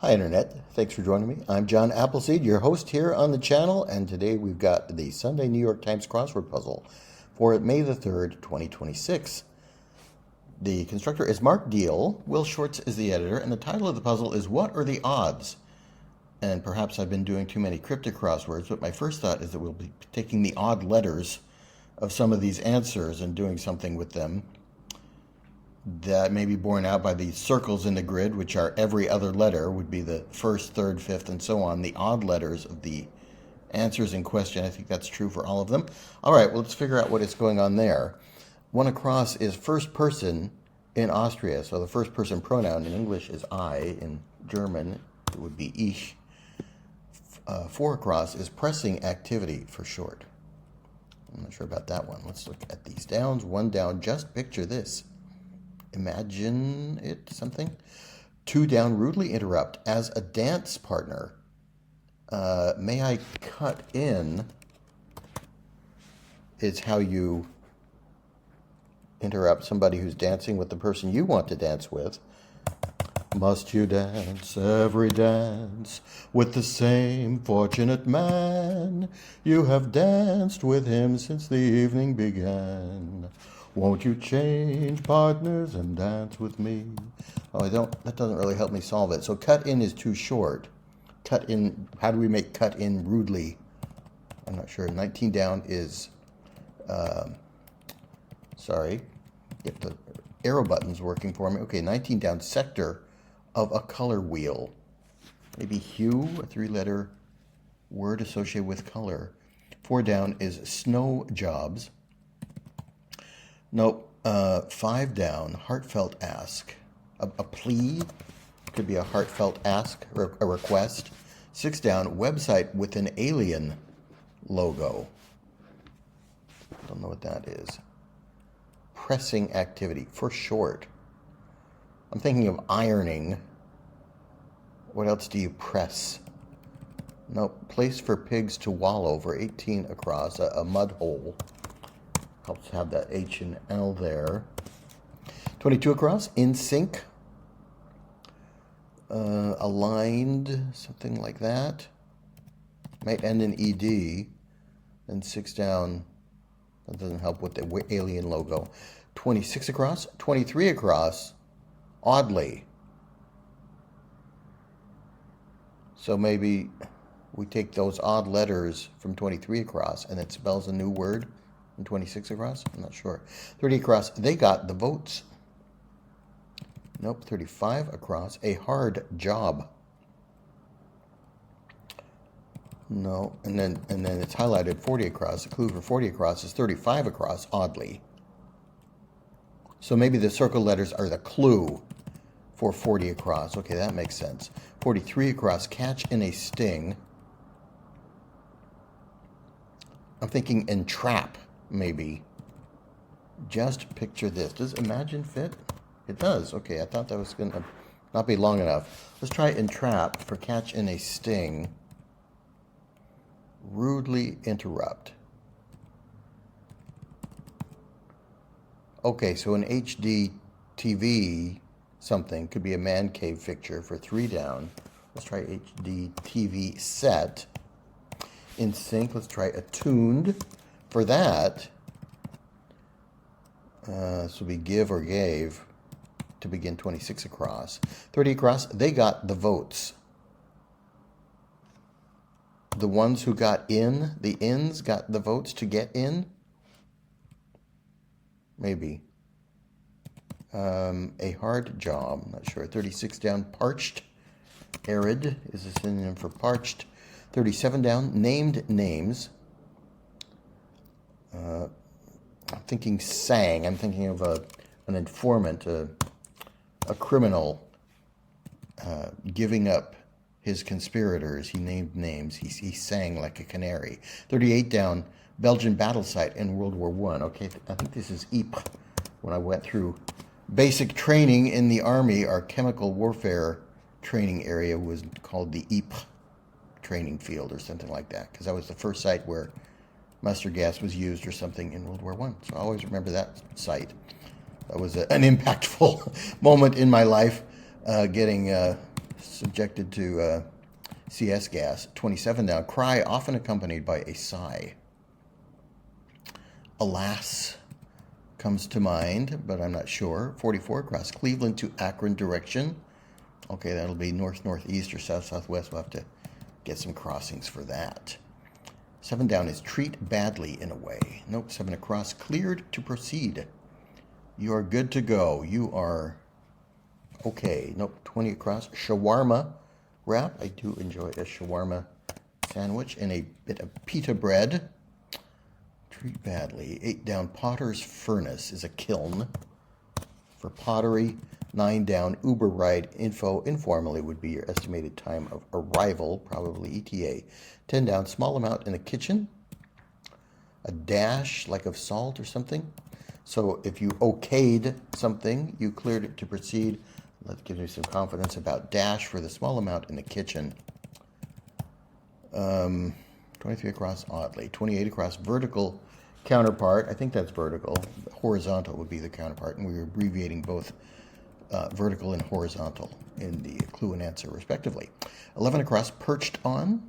Hi Internet, thanks for joining me. I'm John Appleseed, your host here on the channel, and today we've got the Sunday New York Times crossword puzzle for May the 3rd, 2026. The constructor is Mark Diehl, Will Schwartz is the editor, and the title of the puzzle is What Are the Odds? And perhaps I've been doing too many cryptic crosswords, but my first thought is that we'll be taking the odd letters of some of these answers and doing something with them that may be borne out by the circles in the grid, which are every other letter, would be the first, third, fifth, and so on, the odd letters of the answers in question. I think that's true for all of them. All right, well, let's figure out what is going on there. One across is first person in Austria, so the first person pronoun in English is I. In German, it would be ich. Four across is pressing activity for short. I'm not sure about that one. Let's look at these downs. One down, just picture this. Imagine it something. Two down, rudely interrupt. As a dance partner, may I cut in is how you interrupt somebody who's dancing with the person you want to dance with. Must you dance every dance with the same fortunate man? You have danced with him since the evening began. Won't you change partners and dance with me? Oh, that doesn't really help me solve it. So cut in is too short. Cut in, how do we make cut in rudely? I'm not sure. 19 down is, sorry, get the arrow buttons working for me. Okay, 19 down, sector of a color wheel. Maybe hue, a three-letter word associated with color. 4 down is snow jobs. Nope. 5 down, heartfelt ask. A plea could be a heartfelt ask or a request. 6 down, website with an alien logo. Don't know what that is. Pressing activity for short. I'm thinking of ironing. What else do you press? Nope. Place for pigs to wallow for 18 across, a mud hole. Helps have that H and L there. 22 across, in sync. Aligned, something like that. Might end in ED. And 6 down, that doesn't help with the alien logo. 26 across, 23 across, oddly. So maybe we take those odd letters from 23 across and it spells a new word. And 26 across? I'm not sure. 30 across, they got the votes. Nope, 35 across, a hard job. No, and then it's highlighted 40 across. The clue for 40 across is 35 across, oddly. So maybe the circle letters are the clue for 40 across. Okay, that makes sense. 43 across, catch in a sting. I'm thinking entrap. Maybe. Just picture this. Does imagine fit? It does. Okay, I thought that was going to not be long enough. Let's try entrap for catch in a sting. Rudely interrupt. Okay, so an HD TV something could be a man cave picture for 3 down. Let's try HD TV set. In sync, let's try attuned. For that, this will be give or gave to begin 26 across. 30 across, they got the votes. The ones who got in, the ins got the votes to get in? Maybe. A hard job, I'm not sure. 36 down, parched. Arid is a synonym for parched. 37 down, named names. I'm thinking sang. I'm thinking of an informant, a criminal giving up his conspirators. He named names. He sang like a canary. 38 down, Belgian battle site in World War I. Okay, I think this is Ypres. When I went through basic training in the Army, our chemical warfare training area was called the Ypres training field or something like that, because that was the first site where mustard gas was used or something in World War I. So I always remember that site. That was an impactful moment in my life, getting subjected to CS gas. 27 down. Cry, often accompanied by a sigh. Alas comes to mind, but I'm not sure. 44 across Cleveland to Akron direction. Okay, that'll be north-northeast or south-southwest. We'll have to get some crossings for that. 7 down is treat badly in a way. Nope, 7 across. Cleared to proceed. You are good to go. You are okay. Nope, 20 across. Shawarma wrap. I do enjoy a shawarma sandwich and a bit of pita bread. Treat badly. 8 down. Potter's Furnace is a kiln for pottery. 9 down. Uber ride info. Informally would be your estimated time of arrival, probably ETA. 10 down. Small amount in the kitchen. A dash like of salt or something. So if you okayed something, you cleared it to proceed. That gives me some confidence about dash for the small amount in the kitchen. 23 across, oddly. 28 across, vertical counterpart. I think that's vertical. Horizontal would be the counterpart, and we were abbreviating both vertical and horizontal in the clue and answer, respectively. 11 across, perched on.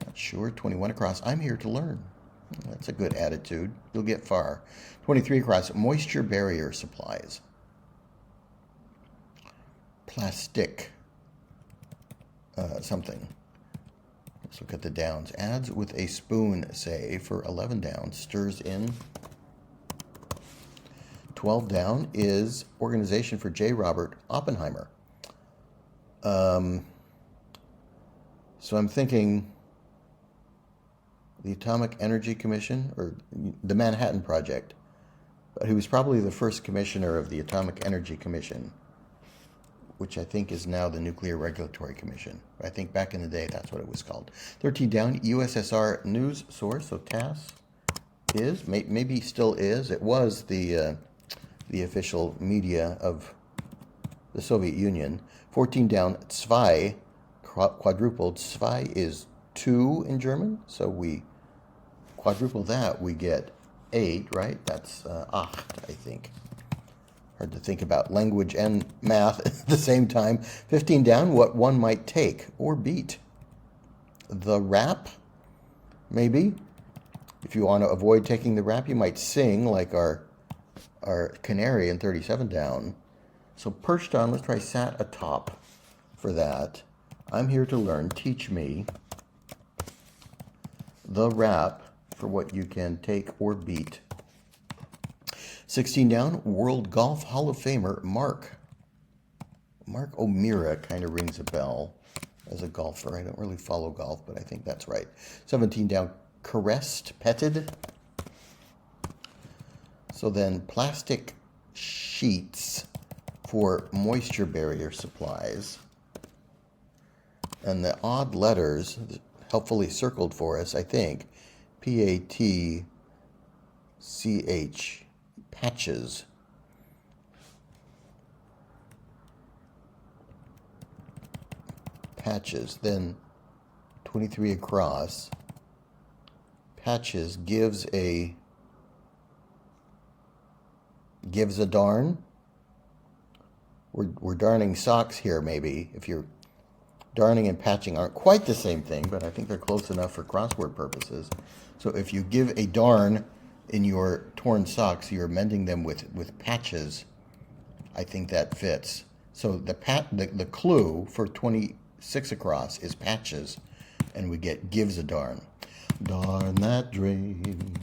Not sure. 21 across, I'm here to learn. That's a good attitude. You'll get far. 23 across, moisture barrier supplies. Plastic something. Let's look at the downs. Adds with a spoon, say, for 11 down. Stirs in. 12 down is organization for J. Robert Oppenheimer. So I'm thinking the Atomic Energy Commission or the Manhattan Project. But he was probably the first commissioner of the Atomic Energy Commission, which I think is now the Nuclear Regulatory Commission. I think back in the day, that's what it was called. 13 down, USSR news source. So TASS is, maybe still is. It was the official media of the Soviet Union. 14 down, zwei, quadrupled. Zwei is 2 in German. So we quadruple that, we get 8, right? That's acht, I think. Hard to think about language and math at the same time. 15 down, what one might take or beat. The rap, maybe. If you want to avoid taking the rap, you might sing like our canary in 37 down. So perched on, let's try sat atop for that. I'm here to learn, teach me. The rap for what you can take or beat. 16 down, World Golf Hall of Famer Mark O'Meara kind of rings a bell as a golfer. I don't really follow golf, but I think that's right. 17 down, caressed, petted. So then plastic sheets for moisture barrier supplies. And the odd letters, helpfully circled for us, I think, PATCH, patches. Patches, then 23 across. Patches gives a darn. We're darning socks here, maybe. If you're darning and patching aren't quite the same thing, but I think they're close enough for crossword purposes. So if you give a darn in your torn socks, you're mending them with patches. I think that fits. So the clue for 26 across is patches, and we get gives a darn. Darn that dream,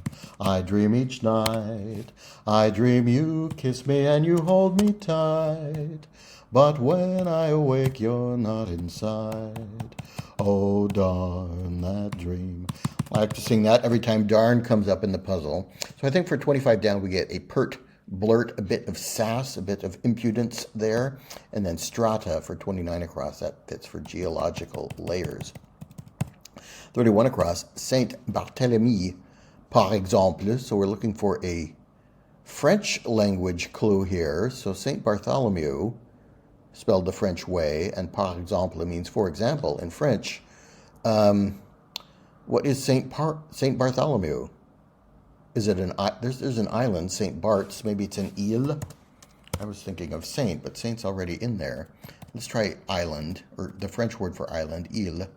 I dream each night. I dream you kiss me and you hold me tight. But when I awake, you're not inside. Oh, darn that dream. I like to sing that every time darn comes up in the puzzle. So I think for 25 down, we get a pert, blurt, a bit of sass, a bit of impudence there. And then strata for 29 across. That fits for geological layers. 31 across, Saint Barthélemy, par exemple. So we're looking for a French language clue here. So Saint Bartholomew, spelled the French way, and par exemple means for example in French. What is Saint Bartholomew? Is it there's an island, Saint Bart's, maybe it's an île. I was thinking of saint, but saint's already in there. Let's try island, or the French word for island, île.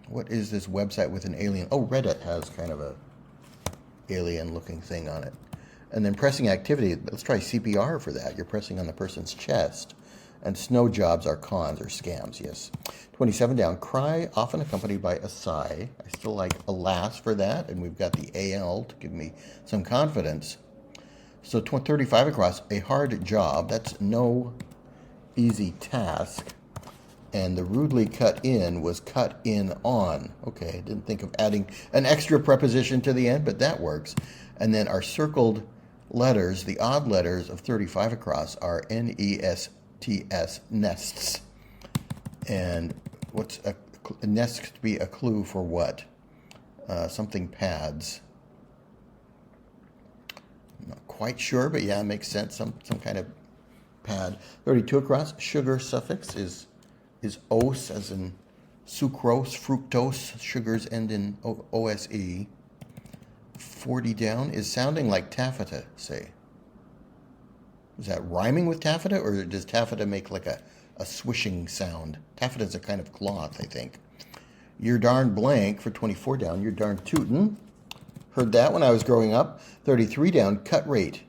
What is this website with an alien? Oh, Reddit has kind of a alien-looking thing on it. And then pressing activity, let's try CPR for that. You're pressing on the person's chest. And snow jobs are cons or scams, yes. 27 down, cry, often accompanied by a sigh. I still like alas for that, and we've got the AL to give me some confidence. So 35 across, a hard job, that's no easy task. And the rudely cut in was cut in on. Okay, didn't think of adding an extra preposition to the end, but that works. And then our circled letters, the odd letters of 35 across, are N-E-S-T-S, nests. And what's a nest could be a clue for what? Something pads. I'm not quite sure, but yeah, it makes sense. Some kind of pad. 32 across, sugar suffix is os, as in sucrose, fructose. Sugars end in O-S-E. 40 down is sounding like taffeta, say. Is that rhyming with taffeta, or does taffeta make like a swishing sound? Taffeta's a kind of cloth, I think. You're darn blank for 24 down. You're darn tootin'. Heard that when I was growing up. 33 down, cut rate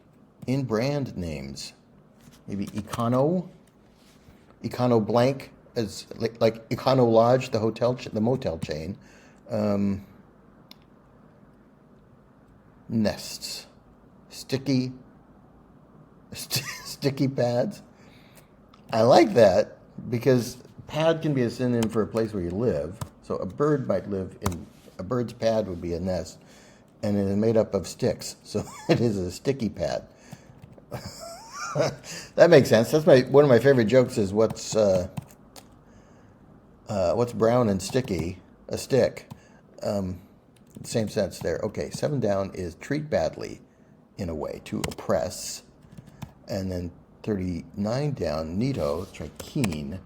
in brand names. Maybe Econo blank, as like Econo Lodge, the motel chain. Nests, sticky pads. I like that because pad can be a synonym for a place where you live. So a bird might live in a bird's pad would be a nest, and it is made up of sticks. So it is a sticky pad. That makes sense. That's one of my favorite jokes is what's brown and sticky? A stick. Same sense there. Okay, 7 down is treat badly, in a way, to oppress. And then 39 down, neato, let's try keen.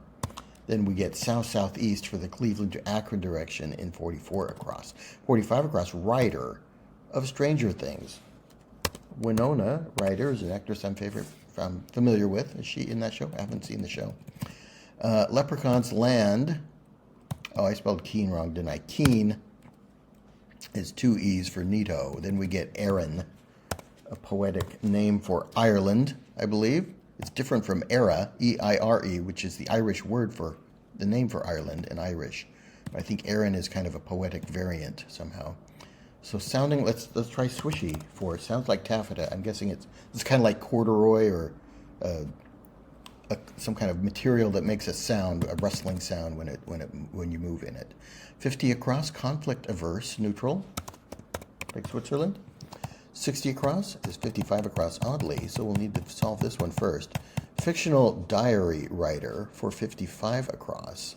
Then we get south-southeast for the Cleveland to Akron direction in 44 across. 45 across, Ryder of Stranger Things. Winona Ryder is an actress I'm familiar with. Is she in that show? I haven't seen the show. Leprechaun's Land. Oh, I spelled keen wrong, didn't I? Keen is 2 E's for neato. Then we get Erin, a poetic name for Ireland, I believe. It's different from Era, E-I-R-E, which is the Irish word for the name for Ireland in Irish. I think Erin is kind of a poetic variant somehow. So sounding, let's try swishy for it. Sounds like taffeta. I'm guessing it's kind of like corduroy or some kind of material that makes a sound, a rustling sound when you move in it. 50 across, conflict averse, neutral, like Switzerland. 60 across is 55 across, oddly, so we'll need to solve this one first. Fictional diary writer for 55 across.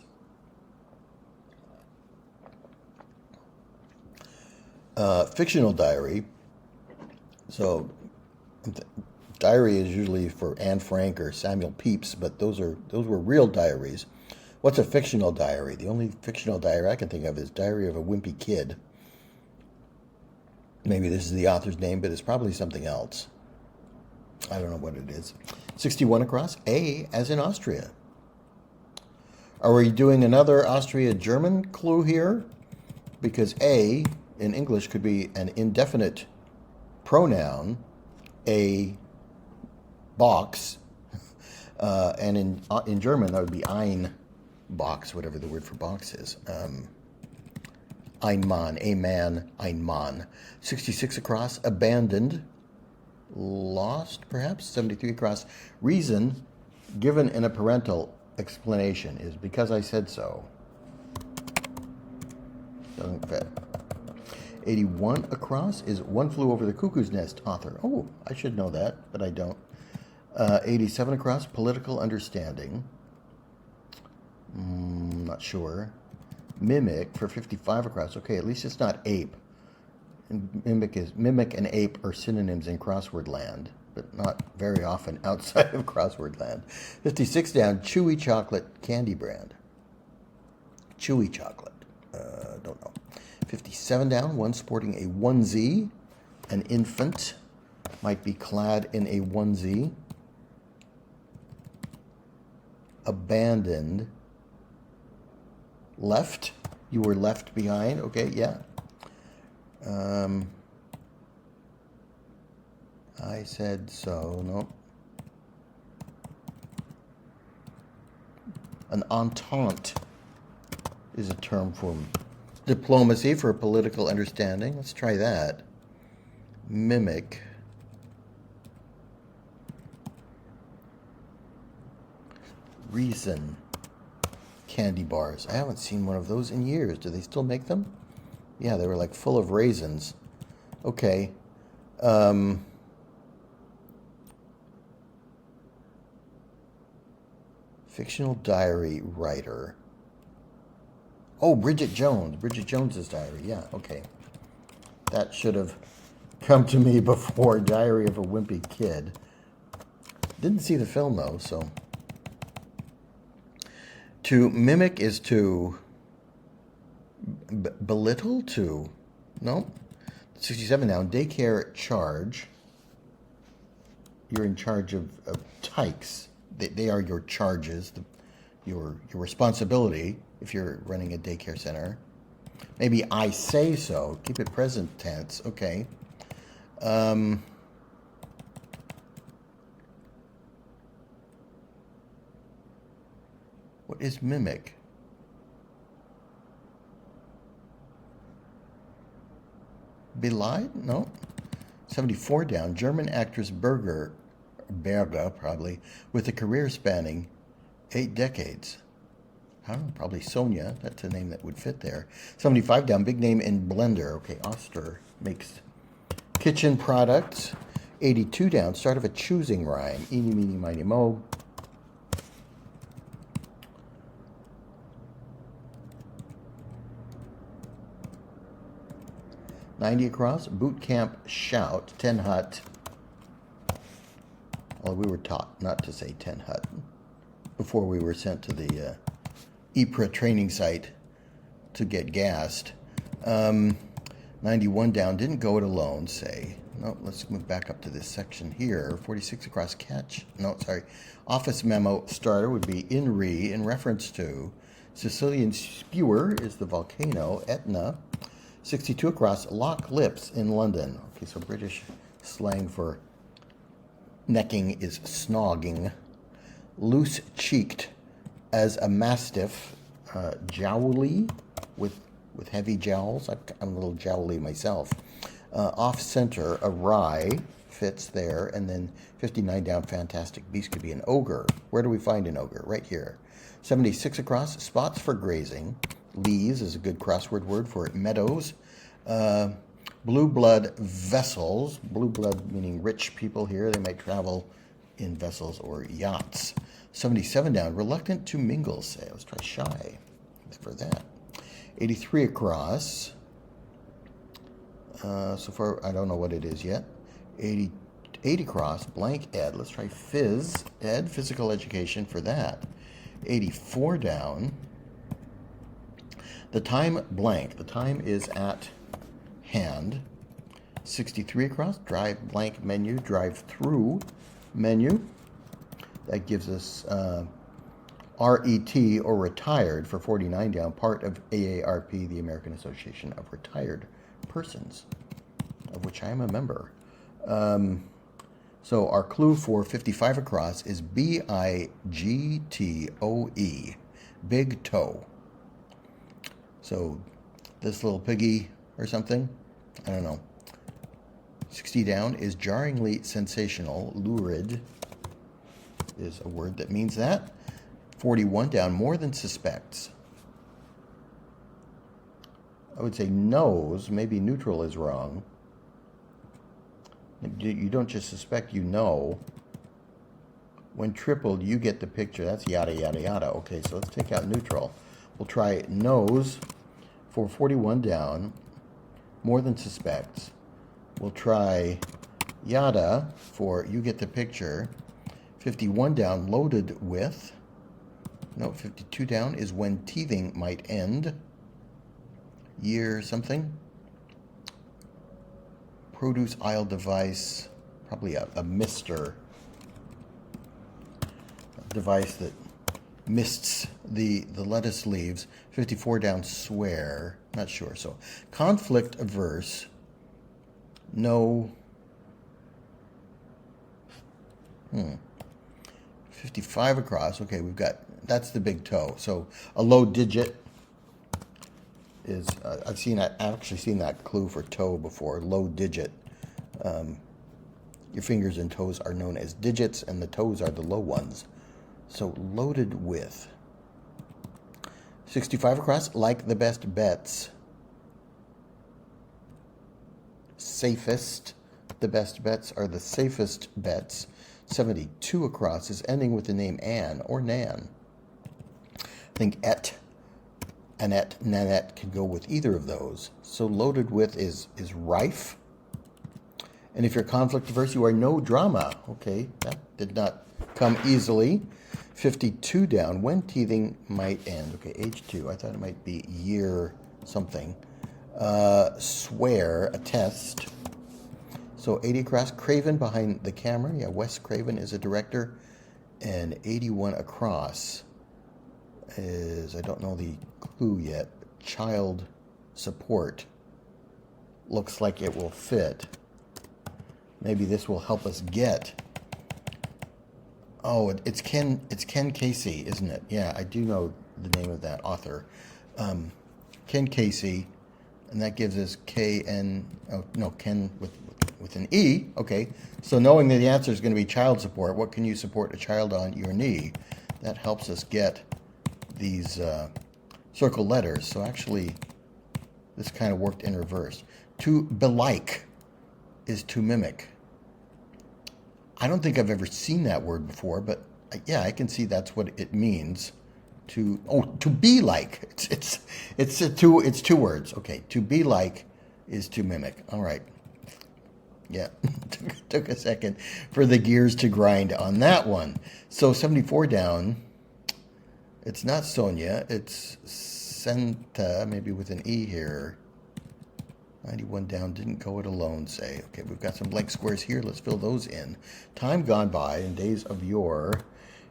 Fictional diary. So diary is usually for Anne Frank or Samuel Pepys, but those were real diaries. What's a fictional diary? The only fictional diary I can think of is Diary of a Wimpy Kid. Maybe this is the author's name, but it's probably something else. I don't know what it is. 61 across, A as in Austria. Are we doing another Austria-German clue here? Because A in English could be an indefinite pronoun, a box, and in German that would be ein box, whatever the word for box is. Ein Mann, a man, ein Mann. 66 across, abandoned, lost, perhaps. 73 across, reason given in a parental explanation is because I said so. Doesn't fit. 81 across is One Flew Over the Cuckoo's Nest author. Oh, I should know that, but I don't. 87 across, political understanding. Not sure. Mimic for 55 across. Okay, at least it's not ape. Mimic and ape are synonyms in crossword land, but not very often outside of crossword land. 56 down, chewy chocolate candy brand. Chewy chocolate. Don't know. 57 down, one sporting a onesie. An infant might be clad in a onesie. abandoned, left. You were left behind. Okay, yeah. I said so. No. An entente is a term for diplomacy, for political understanding. Let's try that. Mimic. Reason. Candy bars. I haven't seen one of those in years. Do they still make them? Yeah, they were like full of raisins. Okay. Fictional diary writer. Oh, Bridget Jones. Bridget Jones's diary. Yeah, okay. That should have come to me before Diary of a Wimpy Kid. Didn't see the film, though, so. To mimic is to belittle, to. No. 67 now. Daycare charge. You're in charge of tykes. They are your charges, your responsibility if you're running a daycare center. Maybe I say so. Keep it present tense. Okay. What is mimic? Belied? No. 74 down. German actress Berger, probably, with a career spanning 8 decades. I don't know, probably Sonia. That's a name that would fit there. 75 down. Big name in blender. Okay, Oster makes kitchen products. 82 down. Start of a choosing rhyme. Eeny, meeny, miny, mo. $90 across. Boot camp shout. 10 hut. Well, we were taught not to say 10 hut before we were sent to the Ypres training site to get gassed. 91 down. Didn't go it alone, say. No, let's move back up to this section here. 46 across catch. No, sorry. Office memo starter would be in reference to Sicilian skewer is the volcano, Etna. 62 across, lock lips in London. Okay, so British slang for necking is snogging. Loose-cheeked as a mastiff, jowly with heavy jowls. I'm a little jowly myself. Off-center, awry, fits there. And then 59 down, fantastic beast could be an ogre. Where do we find an ogre? Right here. 76 across, spots for grazing. Lees is a good crossword word for meadows. Blue blood vessels. Blue blood meaning rich people here. They might travel in vessels or yachts. 77 down. Reluctant to mingle, say. Let's try shy for that. 83 across. So far, I don't know what it is yet. 80 across. Blank ed. Let's try phys ed. Physical education for that. 84 down. The time blank. The time is at hand. 63 across. Drive blank menu. Drive through menu. That gives us RET or retired for 49 down. Part of AARP, the American Association of Retired Persons, of which I am a member. So our clue for 55 across is BIGTOE. Big toe. So this little piggy or something, I don't know. 60 down is jarringly sensational. Lurid is a word that means that. 41 down, more than suspects. I would say knows. Maybe neutral is wrong. You don't just suspect, you know. When tripled, you get the picture. That's yada, yada, yada. Okay, so let's take out neutral. We'll try knows for 41 down, more than suspects. We'll try yada for you get the picture. 51 down, loaded with. No, 52 down is when teething might end. Year something. Produce aisle device, probably a mister. A device that mists the lettuce leaves. 54 down, swear. Not sure. So conflict averse. No. 55 across. Okay, we've got, that's the big toe. So a low digit is, I've actually seen that clue for toe before. Low digit. Your fingers and toes are known as digits, and the toes are the low ones. So loaded with. 65 across, like the best bets. Safest. The best bets are the safest bets. 72 across is ending with the name Anne or Nan. I think Annette, Nanette can go with either of those. So loaded with is rife. And if you're conflict averse, you are no drama. Okay, that did not come easily. 52 down, when teething might end. Okay, age 2. I thought it might be year something. Swear, attest. So 80 across, Craven behind the camera. Yeah, Wes Craven is a director. And 81 across is, I don't know the clue yet, child support. Looks like it will fit. Maybe this will help us get. Oh, it's Ken Casey, isn't it? Yeah, I do know the name of that author. Ken Casey, and that gives us Ken with an E. Okay, so knowing that the answer is going to be child support, what can you support a child on? Your knee. That helps us get these circle letters. So actually, this kind of worked in reverse. To belike is to mimic. I don't think I've ever seen that word before, but yeah, I can see that's what it means. To be like. It's two words. Okay, to be like is to mimic. All right. Yeah, took a second for the gears to grind on that one. So 74 down. It's not Sonia. It's Senta, maybe with an E here. 91 down, didn't go it alone, say. Okay, we've got some blank squares here. Let's fill those in. Time gone by in days of yore.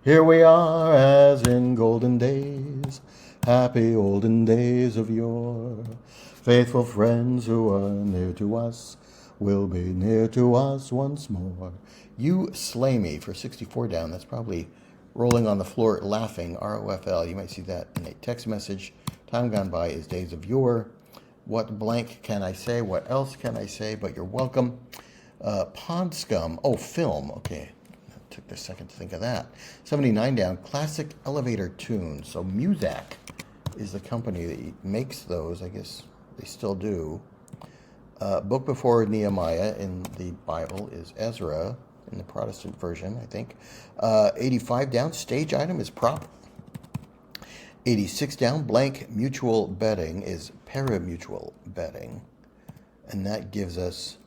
Here we are as in golden days, happy olden days of yore. Faithful friends who are near to us will be near to us once more. You slay me for 64 down. That's probably rolling on the floor laughing, ROFL. You might see that in a text message. Time gone by is days of yore. What blank can I say? What else can I say? But you're welcome. Pond scum. Oh, film. Okay. That took a second to think of that. 79 down. Classic elevator tune. So Muzak is the company that makes those. I guess they still do. Book before Nehemiah in the Bible is Ezra in the Protestant version, I think. 85 down. Stage item is prop. 86 down, blank mutual betting is parimutuel betting. And that gives us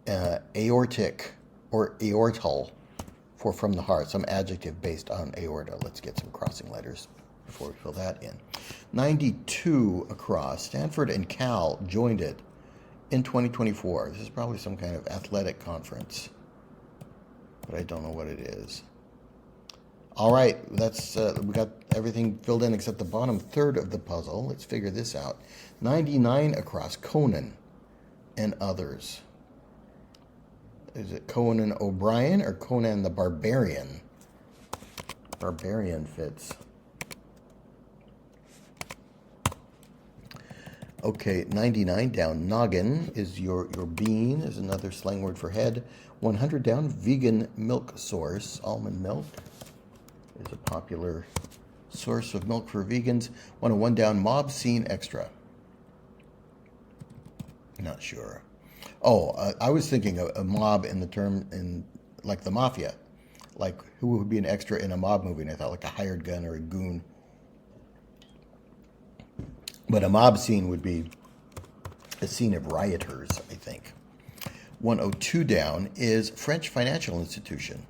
aortic or aortal for from the heart, some adjective based on aorta. Let's get some crossing letters before we fill that in. 92 across. Stanford and Cal joined it in 2024. This is probably some kind of athletic conference, but I don't know what it is. All right, that's we got everything filled in except the bottom third of the puzzle. Let's figure this out. 99 across, Conan and others. Is it Conan O'Brien or Conan the Barbarian? Barbarian fits. Okay, 99 down, noggin is your bean, is another slang word for head. 100 down, vegan milk source, almond milk is a popular source of milk for vegans. 101 down, mob scene extra. Not sure. Oh, I was thinking a mob in the term in like the mafia, like who would be an extra in a mob movie? And I thought like a hired gun or a goon. But a mob scene would be a scene of rioters, I think. 102 down is French financial institution.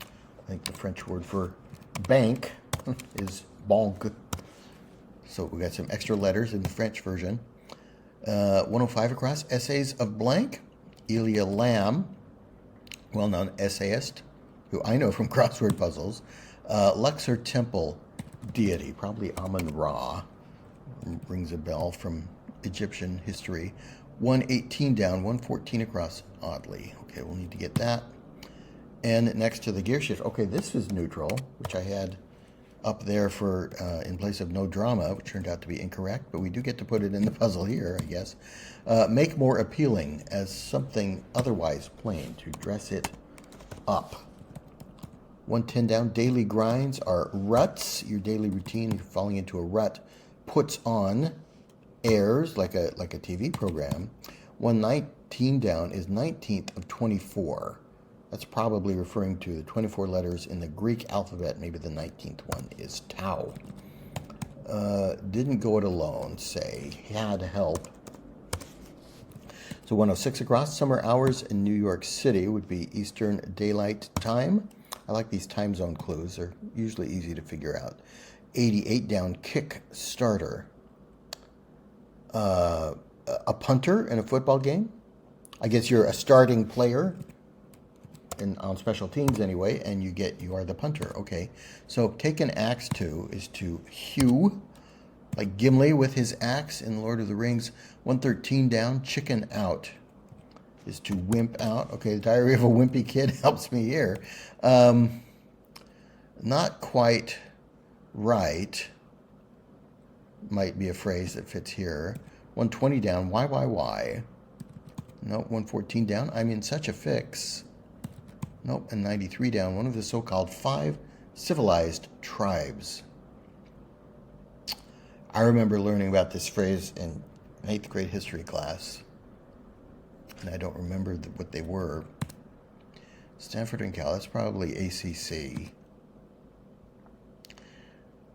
I think the French word for bank is banque. So we got some extra letters in the French version. 105 across, essays of blank. Elia Lamb, well-known essayist, who I know from crossword puzzles. Luxor Temple deity, probably Amun-Ra. Rings a bell from Egyptian history. 118 down, 114 across, oddly. Okay, we'll need to get that. And next to the gear shift. Okay, this is neutral, which I had up there for in place of no drama, which turned out to be incorrect, but we do get to put it in the puzzle here, I guess. Make more appealing as something otherwise plain, to dress it up. 110 down, daily grinds are ruts. Your daily routine, you're falling into a rut, puts on airs like a TV program. 119 down is 19th of 24. That's probably referring to the 24 letters in the Greek alphabet. Maybe the 19th one is tau. Didn't go it alone, say. Had help. So 106 across. Summer hours in New York City would be Eastern Daylight Time. I like these time zone clues. They're usually easy to figure out. 88 down, kick starter. A punter in a football game. I guess you're a starting player. On special teams anyway, and you are the punter. Okay, so take an axe to is to hew, like Gimli with his axe in Lord of the Rings. 113 down, chicken out is to wimp out. Okay, the Diary of a Wimpy Kid helps me here. Not quite right. Might be a phrase that fits here. 120 down, why? No, 114 down, I'm in such a fix. Nope, and 93 down, one of the so-called 5 civilized tribes. I remember learning about this phrase in 8th grade history class, and I don't remember what they were. Stanford and Cal, that's probably ACC.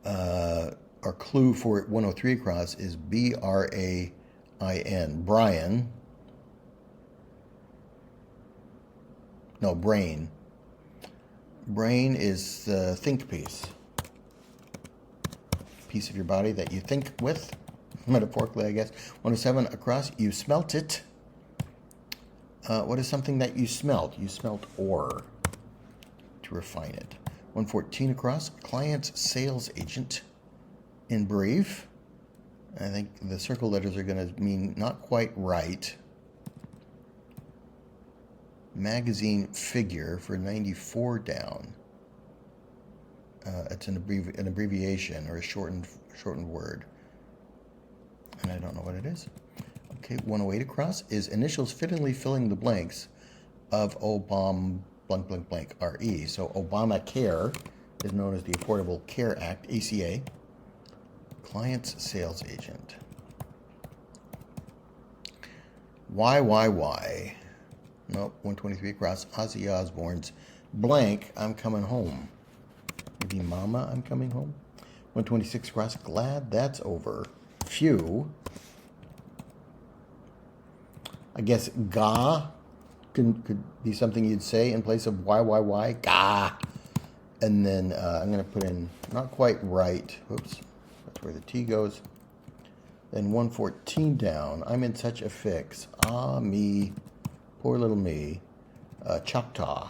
Our clue for 103 across is B-R-A-I-N, Brian. No, brain. Brain is the think piece. Piece of your body that you think with, metaphorically, I guess. 107 across, you smelt it. What is something that you smelt? You smelt ore to refine it. 114 across, client's sales agent. In brief, I think the circle letters are going to mean not quite right. Magazine figure for 94 down. It's an abbreviation or a shortened word, and I don't know what it is. Okay, 108 across is initials fittingly filling the blanks of Obama blank blank blank RE. So Obamacare is known as the Affordable Care Act, ACA. Client's sales agent. Why? Nope, 123 across. Ozzy Osbourne's blank, I'm coming home. Maybe Mama, I'm coming home. 126 across. Glad that's over. Phew. I guess ga could be something you'd say in place of why. Ga. And then I'm going to put in not quite right. Oops. That's where the T goes. Then 114 down. I'm in such a fix. Ah, me. Poor little me. Choctaw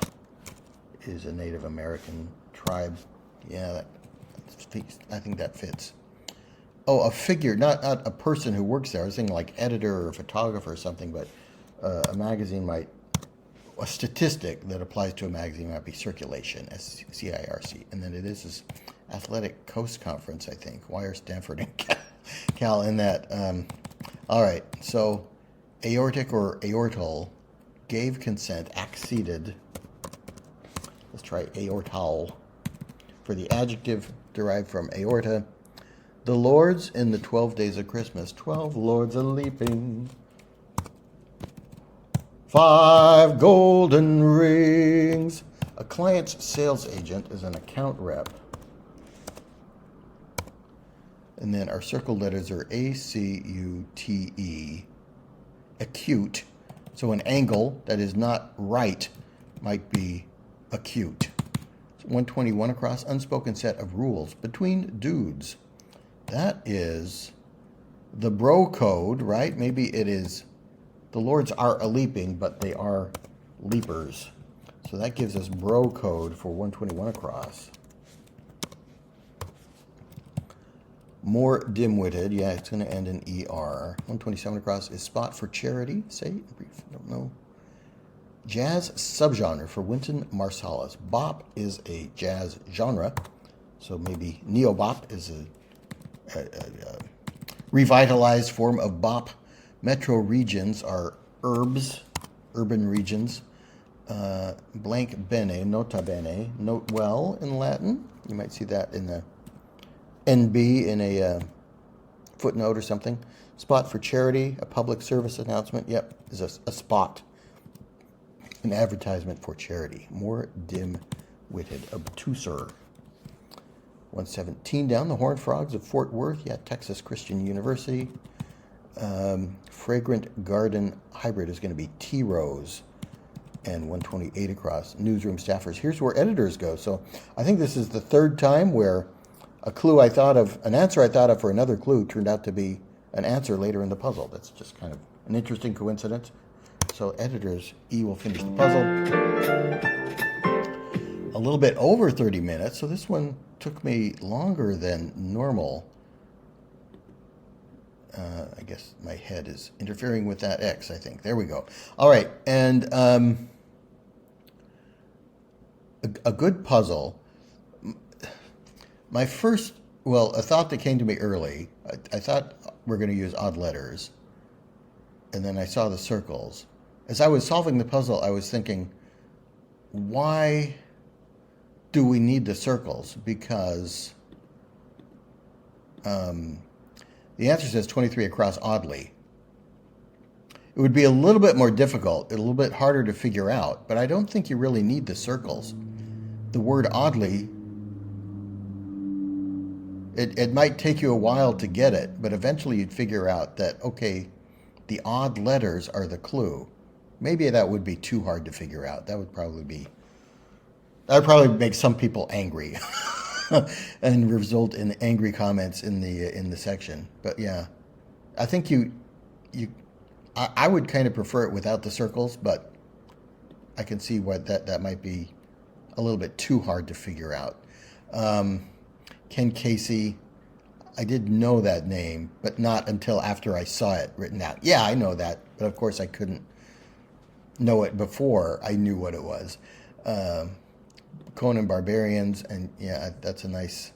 is a Native American tribe. Yeah, I think that fits. Oh, a figure, not a person who works there. I was thinking like editor or photographer or something, but a magazine might, a statistic that applies to a magazine might be circulation, SCIRC. And then it is this Athletic Coast Conference, I think. Why are Stanford and Cal in that? All right, so aortic or aortal, gave consent, acceded. Let's try aortal. For the adjective derived from aorta, the lords in the 12 days of Christmas, 12 lords a leaping, 5 golden rings. A client's sales agent is an account rep. And then our circle letters are A-C-U-T-E, acute. So an angle that is not right might be acute. So 121 across, unspoken set of rules between dudes. That is the bro code, right? Maybe it is, the lords are a leaping, but they are leapers. So that gives us bro code for 121 across. More dim-witted. Yeah, it's going to end in ER. 127 across is spot for charity. Say, brief, don't know. Jazz subgenre for Wynton Marsalis. Bop is a jazz genre, so maybe neo-bop is a revitalized form of bop. Metro regions are urbs, urban regions. Blank bene, nota bene, note well in Latin. You might see that in the NB in a footnote or something. Spot for charity, a public service announcement. Yep, is a spot. An advertisement for charity. More dim-witted, obtuser. 117 down, the Horned Frogs of Fort Worth. Yeah, Texas Christian University. Fragrant Garden Hybrid is going to be T-Rose. And 128 across, newsroom staffers. Here's where editors go. So I think this is the third time where a clue I thought of, an answer I thought of for another clue turned out to be an answer later in the puzzle. That's just kind of an interesting coincidence. So editors, E will finish the puzzle. A little bit over 30 minutes, so this one took me longer than normal. I guess my head is interfering with that X, I think. There we go. All right, and a good puzzle. My first, well, a thought that came to me early, I thought we're going to use odd letters, and then I saw the circles. As I was solving the puzzle, I was thinking, why do we need the circles? Because the answer says 23 across oddly. It would be a little bit more difficult, a little bit harder to figure out, but I don't think you really need the circles. The word oddly, it might take you a while to get it, but eventually you'd figure out that, okay, the odd letters are the clue. Maybe that would be too hard to figure out. That would probably make some people angry and result in angry comments in the section. But yeah, I think I would kind of prefer it without the circles, but I can see why that might be a little bit too hard to figure out. Ken Casey, I did know that name, but not until after I saw it written out. Yeah, I know that, but of course I couldn't know it before I knew what it was. Conan Barbarians, and yeah, that's a nice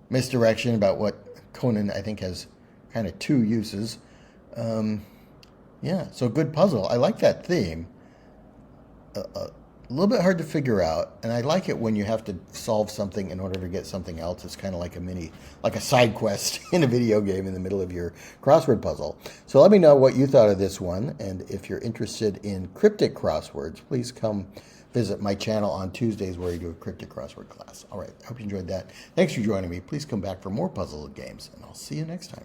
misdirection about what Conan, I think, has kind of two uses. Yeah, so good puzzle. I like that theme. A little bit hard to figure out, and I like it when you have to solve something in order to get something else. It's kind of like a side quest in a video game in the middle of your crossword puzzle. So let me know what you thought of this one, and if you're interested in cryptic crosswords, please come visit my channel on Tuesdays where I do a cryptic crossword class. All right, I hope you enjoyed that. Thanks for joining me. Please come back for more puzzle games, and I'll see you next time.